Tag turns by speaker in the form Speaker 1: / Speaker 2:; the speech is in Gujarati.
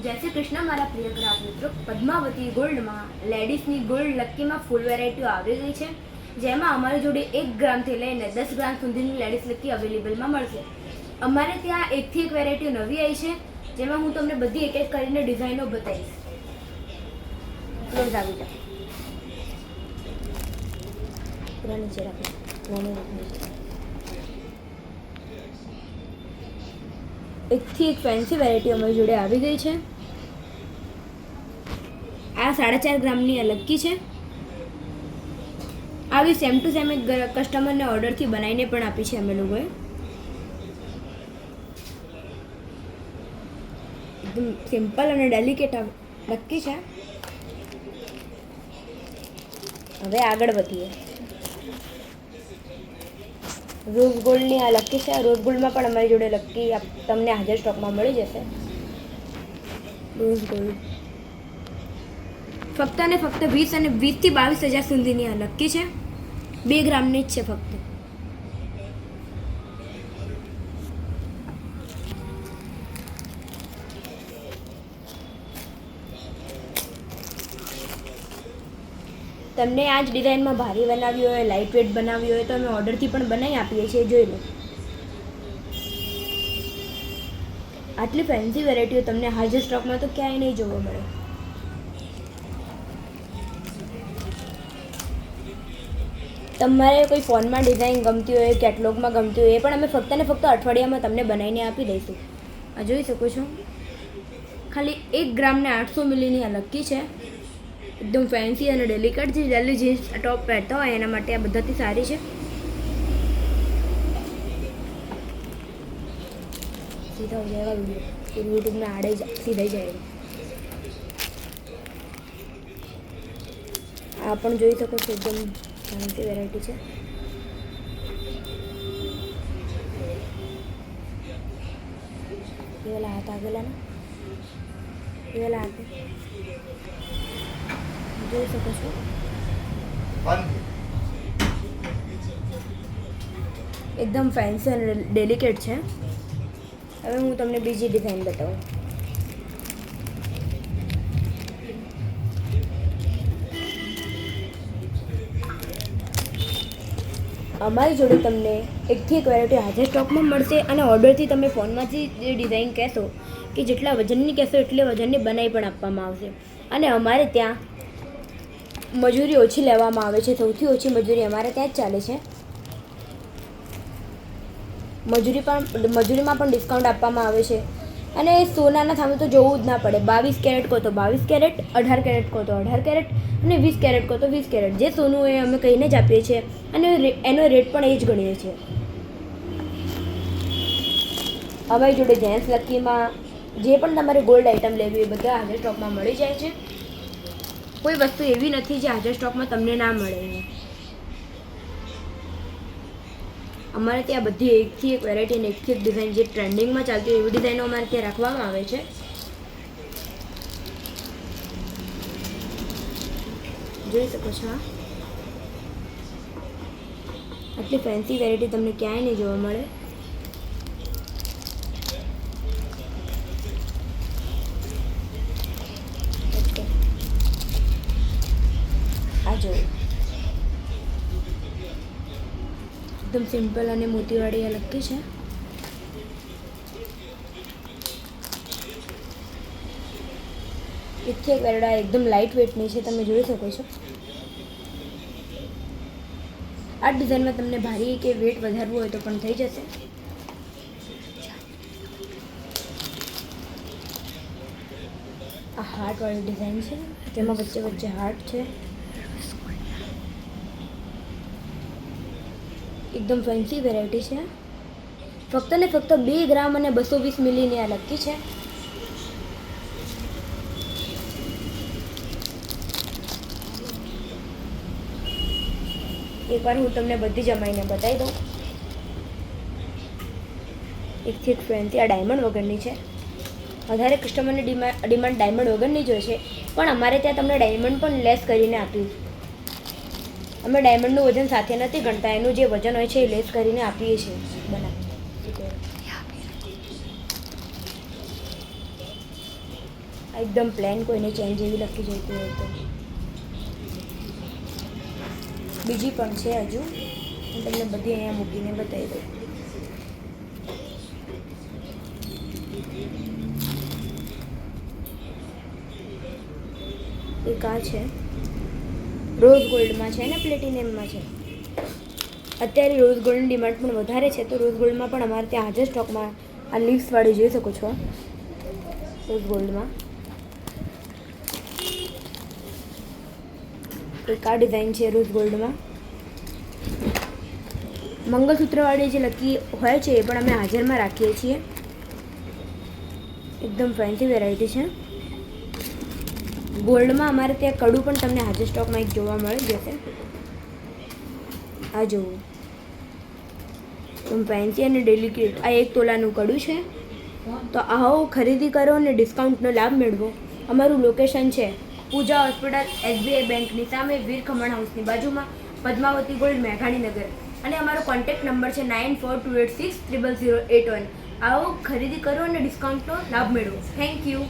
Speaker 1: જય શ્રી કૃષ્ણ મારા પ્રિય ગ્રાહક મિત્રો. પદ્માવતી ગોલ્ડમાં લેડીઝની ગોલ્ડ લક્કીમાં ફૂલ વેરાયટીઓ આવી ગઈ છે, જેમાં અમારી જોડે 1 ગ્રામથી લઈને 10 ગ્રામ સુધીની લેડીઝ લક્કી અવેલેબલમાં મળશે. અમારે ત્યાં એકથી એક વેરાયટીઓ નવી આવી છે, જેમાં હું તમને બધી એક એક કરીને ડિઝાઇનો બતાવીશ. ક્લોઝ આવી જાઓ. પૂરા નીચે રાખો. એકથી એક ફેન્સી વેરાયટી અમારી જોડે આવી ગઈ છે. આ 4.5 ગ્રામની આ લક્કી છે. આવી સેમ ટુ સેમ એક કસ્ટમરને ઓર્ડરથી બનાવીને પણ આપી છે અમે લોકોએ. એકદમ સિમ્પલ અને ડેલિકેટ લક્કી છે. હવે આગળ વધીએ. રોઝ ગોલ્ડની આ લક્કી છે. રોઝ ગોલ્ડમાં પણ અમારી જોડે લક્કી તમને હાજર સ્ટોકમાં મળી જશે. રોઝ ગોલ્ડ ફક્ત અને ફક્ત 20 અને 20 થી 22,000 સુધીની આ લક્કી છે. 2 ગ્રામની જ છે ફક્ત. તમને આ જ ડિઝાઇનમાં ભારે બનાવી હોય, લાઇટ વેટ બનાવી હોય તો અમે ઓર્ડરથી પણ બનાવી આપીએ છીએ. જોઈ લો. આટલી ફેન્સી વેરાયટીઓ તમને હાજર સ્ટોકમાં તો ક્યાંય નહીં જોવા મળે. તમારે કોઈ ફોનમાં ડિઝાઇન ગમતી હોય, કેટલોગમાં ગમતી હોય, એ પણ અમે ફક્ત ને ફક્ત અઠવાડિયામાં તમને બનાવીને આપી દઈશું. આ જોઈ શકો છો. ખાલી 1 ગ્રામને 800 મિલીની આ લક્કી છે. એકદમ ફેન્સી અને ડેલિકેટ છે. જલ્દી જીન્સ ટોપ પહેરતા હોય એના માટે આ બધાથી સારી છે. સીધા હો જાયગા वीडियो यूट्यूब में आड़े सीधा ही जाएगा. आप જોઈ શકો છો. એકદમ ફેન્સી વેરાયટી છે. ये वाला हाथ आगे लाना. ये वाला हाथ જોઈ શકો છો. એકદમ ફેન્સી અને ડેલિકેટ છે. હવે હું તમને બીજી ડિઝાઇન બતાવું. અમારી જોડે તમને એકથી એક વેરાયટી હાજર સ્ટોકમાં મળશે અને ઓર્ડરથી તમે ફોનમાંથી જે ડિઝાઇન કહેશો કે જેટલા વજનની કહેશો એટલે વજનની બનાવી પણ આપવામાં આવશે. અને અમારે ત્યાં મજૂરી ઓછી લેવામાં આવે છે. સૌથી ઓછી મજૂરી અમારે ત્યાં જ ચાલે છે. મજૂરીમાં પણ ડિસ્કાઉન્ટ આપવામાં આવે છે. અને સોનાના સામે તો જોવું જ ના પડે. 22 કેરેટ કહો તો 22 કેરેટ, 18 કેરેટ કહો તો 18 કેરેટ અને 20 કેરેટ કહો તો 20 કેરેટ. જે સોનું એ અમે કહીને જ આપીએ છીએ અને એનો રેટ પણ એ જ ગણીએ છીએ. અમારી જોડે જેન્ટ્સ લક્કીમાં જે પણ તમારે ગોલ્ડ આઇટમ લેવી એ બધા હાજર સ્ટોકમાં મળી જાય છે. કોઈ વસ્તુ એવી નથી જે હાજર સ્ટોકમાં તમને ના મળે. અમારે ત્યાં બધી એકથી એક વેરાયટી અને એકથી એક ડિઝાઇન જે ટ્રેન્ડિંગમાં ચાલતી હોય એવી ડિઝાઇનો અમારે ત્યાં રાખવામાં આવે છે. જોઈ શકો છો. આટલી ફેન્સી વેરાયટી તમને ક્યાંય નહીં જોવા મળે. આ જોયું. એકદમ સિમ્પલ અને મોતીવાળી આ લક્કી છે. એકથી એક વેરાયટી એકદમ લાઇટ વેટની છે. તમે જોઈ શકો છો. આ ડિઝાઇનમાં તમને ભારી કે વેટ વધારવું હોય તો પણ થઈ જશે. આ હાર્ટવાળી ડિઝાઇન છે, જેમાં વચ્ચે વચ્ચે હાર્ટ છે. એકદમ ફેન્સી વેરાયટી છે. ફક્ત ને ફક્ત 2 ગ્રામ અને 220 મિલીની આ લક્કી છે. એકવાર હું તમને બધી જમાઈને બતાવી દઉં. એકથી એક ફેન્સી આ ડાયમંડ વગરની છે. વધારે કસ્ટમરની ડિમાન્ડ ડાયમંડ વગરની જ હોય છે, પણ અમારે ત્યાં તમને ડાયમંડ પણ લેસ કરીને આપ્યું. અમે ડાયમંડનું વજન સાથે નથી ગણતા. એનું જે વજન હોય છે એ લેસ કરીને આપીએ છીએ બનાવી. આ એકદમ પ્લેન, કોઈને ચેન જેવી લખી જોઈતી હોય તો. બીજી પણ છે હજુ, હું તમને બધી અહીંયા મૂકીને બતાવી દઉં. એક આ છે, રોઝ ગોલ્ડમાં છે ને પ્લેટિનિયમમાં છે. અત્યારે રોઝ ગોલ્ડની ડિમાન્ડ પણ વધારે છે, તો રોઝ ગોલ્ડમાં પણ અમારે ત્યાં હાજર સ્ટોકમાં આ લીવ્સવાળી જોઈ શકો છો. રોઝ ગોલ્ડમાં એક આ ડિઝાઇન છે રોઝ ગોલ્ડમાં. મંગળસૂત્રવાળી જે લકી હોય છે એ પણ અમે હાજરમાં રાખીએ છીએ. એકદમ ફેન્સી વેરાયટી છે. ગોલ્ડમાં અમારે ત્યાં કડું પણ તમને હાજર સ્ટોકમાં એક જોવા મળી જશે. આ જોવું, એકદમ ફેન્સી અને ડેલિકેટ. આ 1 તોલાનું કડું છે. તો આવો ખરીદી કરો અને ડિસ્કાઉન્ટનો લાભ મેળવો. અમારું લોકેશન છે પૂજા હોસ્પિટલ, SBI બેંકની સામે, વીર ખમણ હાઉસની બાજુમાં, પદ્માવતી ગોલ્ડ, મેઘાણીનગર. અને અમારો કોન્ટેક્ટ નંબર છે 9428600081. આવો ખરીદી કરો અને ડિસ્કાઉન્ટનો લાભ મેળવો. Thank you.